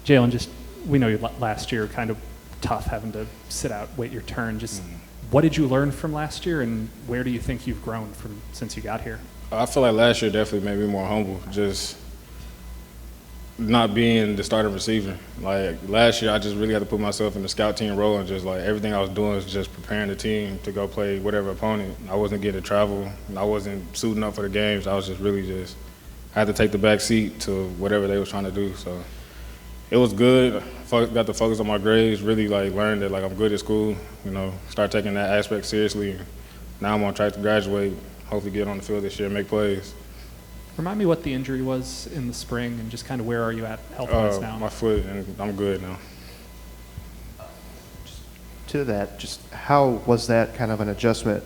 Jalen, just we know you last year kind of tough having to sit out, wait your turn. Just what did you learn from last year, and where do you think you've grown from since you got here? I feel like last year definitely made me more humble. Just not being the starting receiver. Like last year, I just really had to put myself in the scout team role, and just like everything I was doing was just preparing the team to go play whatever opponent. I wasn't getting to travel. I wasn't suiting up for the games. I was just really just I had to take the back seat to whatever they was trying to do. So it was good. Got to focus on my grades. Really like learned that like I'm good at school. You know, start taking that aspect seriously. Now I'm on track to graduate. Hopefully get on the field this year and make plays. Remind me what the injury was in the spring, and just kind of where are you at health-wise now? My foot, and I'm good now. To that, just how was that kind of an adjustment,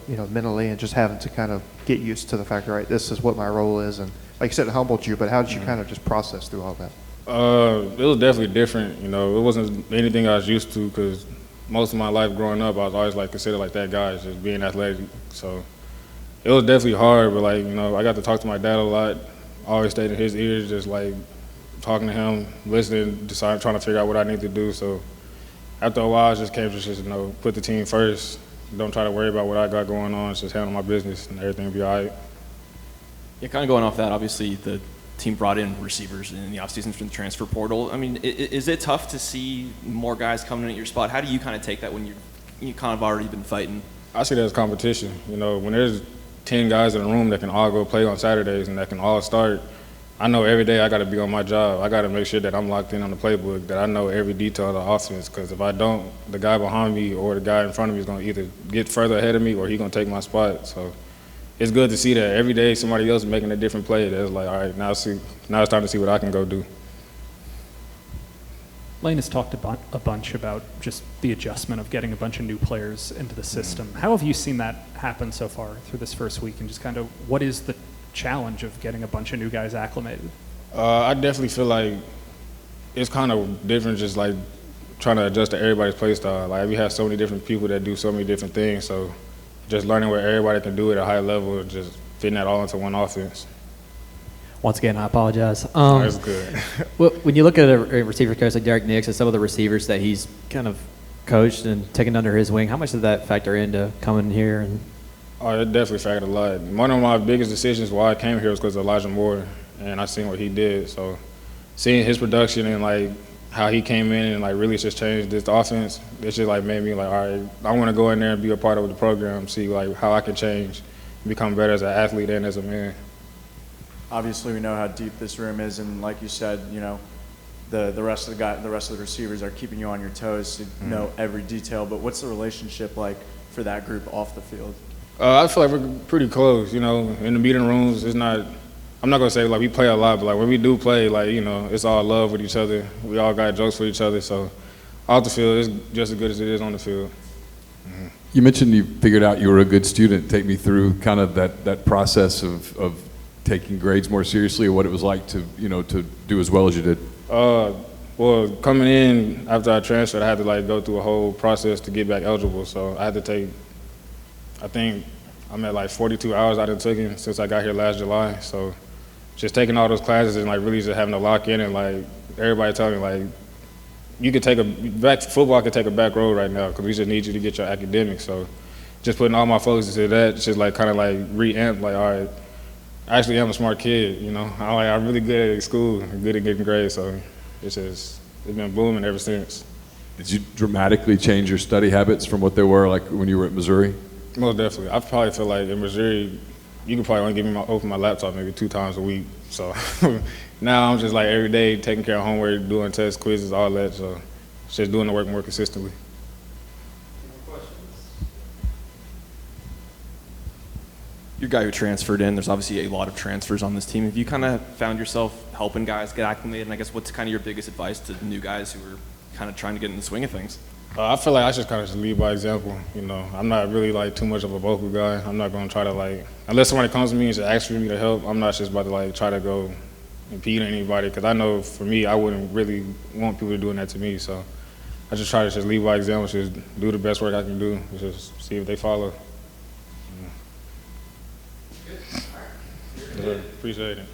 mentally, and just having to kind of get used to the fact, right, this is what my role is, and like you said, it humbled you, but how did you kind of just process through all that? It was definitely different. You know, it wasn't anything I was used to because most of my life growing up, I was always like considered like that guy, just being athletic. So it was definitely hard, but like, you know, I got to talk to my dad a lot. I always stayed in his ears, just like talking to him, listening, deciding, trying to figure out what I need to do. So after a while, it just came to just, put the team first. Don't try to worry about what I got going on. Just handle my business and everything will be all right. Yeah, kind of going off that, obviously the team brought in receivers in the offseason from the transfer portal. I mean, is it tough to see more guys coming in at your spot? How do you kind of take that when you kind of already been fighting? I see that as competition. You know, when there's 10 guys in the room that can all go play on Saturdays and that can all start, I know every day I got to be on my job. I got to make sure that I'm locked in on the playbook, that I know every detail of the offense, because if I don't, the guy behind me or the guy in front of me is going to either get further ahead of me or he's going to take my spot. So it's good to see that every day somebody else is making a different play. That's like, all right, now it's time to see what I can go do. Lane has talked a bunch about just the adjustment of getting a bunch of new players into the system. How have you seen that happen so far through this first week, and just kind of what is the challenge of getting a bunch of new guys acclimated? I definitely feel like it's kind of different, just like trying to adjust to everybody's play style. Like we have so many different people that do so many different things, so just learning what everybody can do at a high level and just fitting that all into one offense. Once again, I apologize. That's good. When you look at a receiver coach like Derek Nix and some of the receivers that he's kind of coached and taken under his wing, how much did that factor into coming here? Oh, it definitely factored a lot. One of my biggest decisions why I came here was because of Elijah Moore, and I seen what he did. So seeing his production and like how he came in and like really just changed this offense, it just like made me like, all right, I want to go in there and be a part of the program, see like how I can change, become better as an athlete and as a man. Obviously, we know how deep this room is, and like you said, the rest of the receivers are keeping you on your toes to know every detail. But what's the relationship like for that group off the field? I feel like we're pretty close. In the meeting rooms, it's not. I'm not gonna say like we play a lot, but like when we do play, like it's all love with each other. We all got jokes for each other, so off the field, it's just as good as it is on the field. Mm-hmm. You mentioned you figured out you were a good student. Take me through kind of that process of taking grades more seriously, or what it was like to do as well as you did. Well, coming in after I transferred, I had to like go through a whole process to get back eligible. So I had to take, I think I'm at like 42 hours I done taken since I got here last July. So just taking all those classes and like really just having to lock in, and like everybody telling me like you could football could take a back road right now because we just need you to get your academics. So just putting all my focus into that, just like kind of like re-amp, like all right, I actually am a smart kid, I'm really good at school, good at getting grades, so it's been booming ever since. Did you dramatically change your study habits from what they were like when you were at Missouri? Most definitely. I probably feel like in Missouri, you could probably only open my laptop maybe 2 times a week. So now I'm just like every day taking care of homework, doing tests, quizzes, all that. So just doing the work more consistently. You're a guy who transferred in. There's obviously a lot of transfers on this team. Have you kind of found yourself helping guys get acclimated? And I guess what's kind of your biggest advice to new guys who are kind of trying to get in the swing of things? I feel like I should kind of just lead by example. I'm not really like too much of a vocal guy. I'm not going to try to like, unless somebody comes to me and just asks for me to help, I'm not just about to like try to go impede on anybody, because I know for me, I wouldn't really want people doing that to me. So I just try to just lead by example, just do the best work I can do, just see if they follow. Appreciate it.